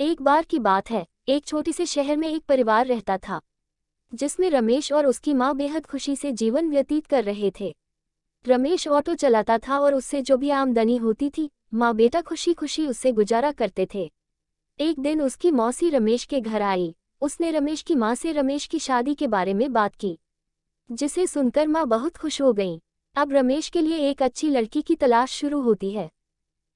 एक बार की बात है, एक छोटे से शहर में एक परिवार रहता था, जिसमें रमेश और उसकी माँ बेहद खुशी से जीवन व्यतीत कर रहे थे। रमेश ऑटो चलाता था और उससे जो भी आमदनी होती थी, माँ बेटा खुशी खुशी उससे गुजारा करते थे। एक दिन उसकी मौसी रमेश के घर आई। उसने रमेश की माँ से रमेश की शादी के बारे में बात की, जिसे सुनकर माँ बहुत खुश हो गईं। अब रमेश के लिए एक अच्छी लड़की की तलाश शुरू होती है।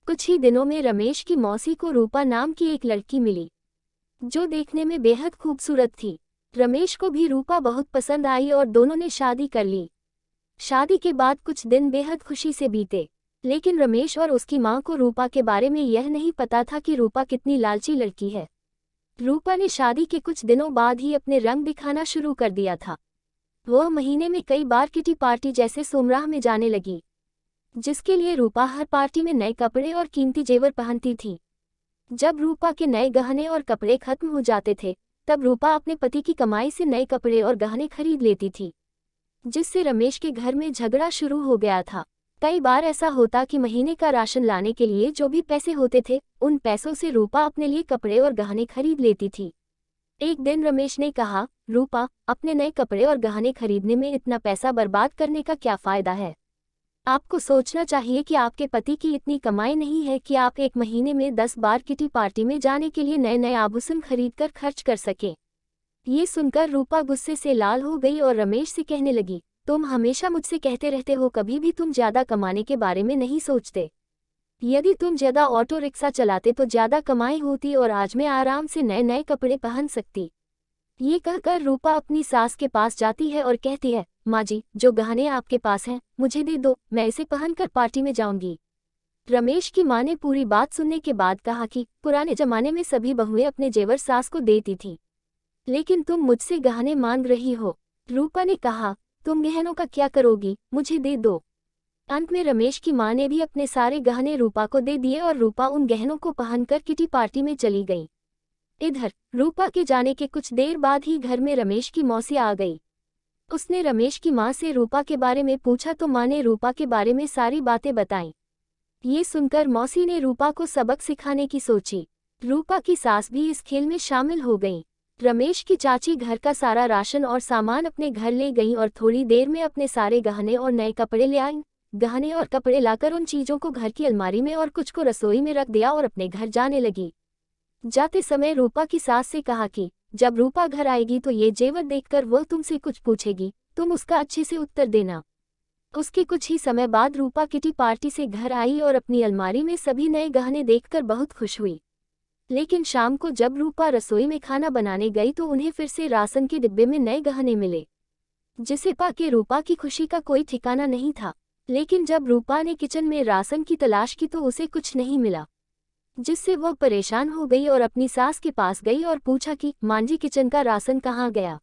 कुछ ही दिनों में रमेश की मौसी को रूपा नाम की एक लड़की मिली, जो देखने में बेहद खूबसूरत थी। रमेश को भी रूपा बहुत पसंद आई और दोनों ने शादी कर ली। शादी के बाद कुछ दिन बेहद खुशी से बीते, लेकिन रमेश और उसकी माँ को रूपा के बारे में यह नहीं पता था कि रूपा कितनी लालची लड़की है। रूपा ने शादी के कुछ दिनों बाद ही अपने रंग दिखाना शुरू कर दिया था। वह महीने में कई बार किटी पार्टी जैसे सोमराह में जाने लगी, जिसके लिए रूपा हर पार्टी में नए कपड़े और कीमती जेवर पहनती थी। जब रूपा के नए गहने और कपड़े खत्म हो जाते थे, तब रूपा अपने पति की कमाई से नए कपड़े और गहने खरीद लेती थी, जिससे रमेश के घर में झगड़ा शुरू हो गया था। कई बार ऐसा होता कि महीने का राशन लाने के लिए जो भी पैसे होते थे, उन पैसों से रूपा अपने लिए कपड़े और गहने खरीद लेती थी। एक दिन रमेश ने कहा, रूपा, अपने नए कपड़े और गहने खरीदने में इतना पैसा बर्बाद करने का क्या फ़ायदा है? आपको सोचना चाहिए कि आपके पति की इतनी कमाई नहीं है कि आप एक महीने में 10 बार किटी पार्टी में जाने के लिए नए नए आभूषण खरीदकर खर्च कर सकें। ये सुनकर रूपा गुस्से से लाल हो गई और रमेश से कहने लगी, तुम हमेशा मुझसे कहते रहते हो, कभी भी तुम ज़्यादा कमाने के बारे में नहीं सोचते। यदि तुम ज़्यादा ऑटो रिक्शा चलाते तो ज़्यादा कमाई होती और आज मैं आराम से नए नए कपड़े पहन सकती। ये कहकर रूपा अपनी सास के पास जाती है और कहती है, माँ जी, जो गहने आपके पास हैं, मुझे दे दो, मैं इसे पहनकर पार्टी में जाऊंगी। रमेश की माँ ने पूरी बात सुनने के बाद कहा कि पुराने जमाने में सभी बहुएं अपने जेवर सास को देती थीं, लेकिन तुम मुझसे गहने मांग रही हो। रूपा ने कहा, तुम गहनों का क्या करोगी, मुझे दे दो। अंत में रमेश की माँ ने भी अपने सारे गहने रूपा को दे दिए और रूपा उन गहनों को पहनकर किटी पार्टी में चली गई। इधर रूपा के जाने के कुछ देर बाद ही घर में रमेश की मौसी आ गई। उसने रमेश की माँ से रूपा के बारे में पूछा तो माँ ने रूपा के बारे में सारी बातें बताईं। ये सुनकर मौसी ने रूपा को सबक सिखाने की सोची। रूपा की सास भी इस खेल में शामिल हो गई। रमेश की चाची घर का सारा राशन और सामान अपने घर ले गईं और थोड़ी देर में अपने सारे गहने और नए कपड़े ले आईं। गहने और कपड़े लाकर उन चीज़ों को घर की अलमारी में और कुछ को रसोई में रख दिया और अपने घर जाने लगी। जाते समय रूपा की सास से कहा कि जब रूपा घर आएगी तो ये जेवर देखकर वह तुमसे कुछ पूछेगी, तुम उसका अच्छे से उत्तर देना। उसके कुछ ही समय बाद रूपा किटी पार्टी से घर आई और अपनी अलमारी में सभी नए गहने देखकर बहुत खुश हुई। लेकिन शाम को जब रूपा रसोई में खाना बनाने गई तो उन्हें फिर से राशन के डिब्बे में नए गहने मिले, जिसे पाके रूपा की खुशी का कोई ठिकाना नहीं था। लेकिन जब रूपा ने किचन में राशन की तलाश की तो उसे कुछ नहीं मिला, जिससे वह परेशान हो गई और अपनी सास के पास गई और पूछा कि माँ जी, किचन का राशन कहाँ गया?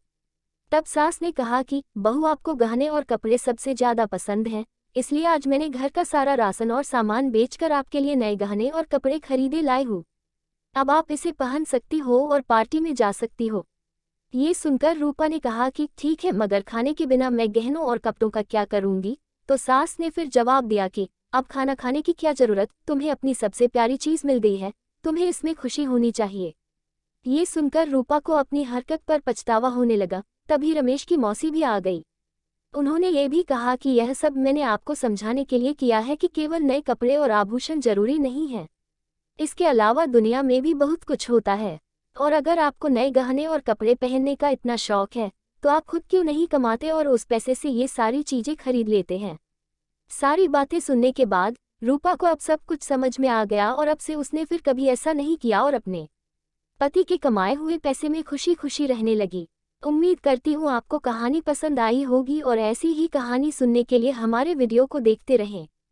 तब सास ने कहा कि बहू, आपको गहने और कपड़े सबसे ज़्यादा पसंद हैं, इसलिए आज मैंने घर का सारा राशन और सामान बेचकर आपके लिए नए गहने और कपड़े खरीदे लाई हूँ। अब आप इसे पहन सकती हो और पार्टी में जा सकती हो। ये सुनकर रूपा ने कहा कि ठीक है, मगर खाने के बिना मैं गहनों और कपड़ों का क्या करूँगी? तो सास ने फिर जवाब दिया कि अब खाना खाने की क्या ज़रूरत, तुम्हें अपनी सबसे प्यारी चीज़ मिल गई है, तुम्हें इसमें खुशी होनी चाहिए। ये सुनकर रूपा को अपनी हरकत पर पछतावा होने लगा। तभी रमेश की मौसी भी आ गई। उन्होंने ये भी कहा कि यह सब मैंने आपको समझाने के लिए किया है कि केवल नए कपड़े और आभूषण जरूरी नहीं है, इसके अलावा दुनिया में भी बहुत कुछ होता है। और अगर आपको नए गहने और कपड़े पहनने का इतना शौक है, तो आप खुद क्यों नहीं कमाते और उस पैसे से ये सारी चीज़ें खरीद लेते हैं। सारी बातें सुनने के बाद रूपा को अब सब कुछ समझ में आ गया और अब से उसने फिर कभी ऐसा नहीं किया और अपने पति के कमाए हुए पैसे में खुशी खुशी रहने लगी। उम्मीद करती हूँ आपको कहानी पसंद आई होगी और ऐसी ही कहानी सुनने के लिए हमारे वीडियो को देखते रहें।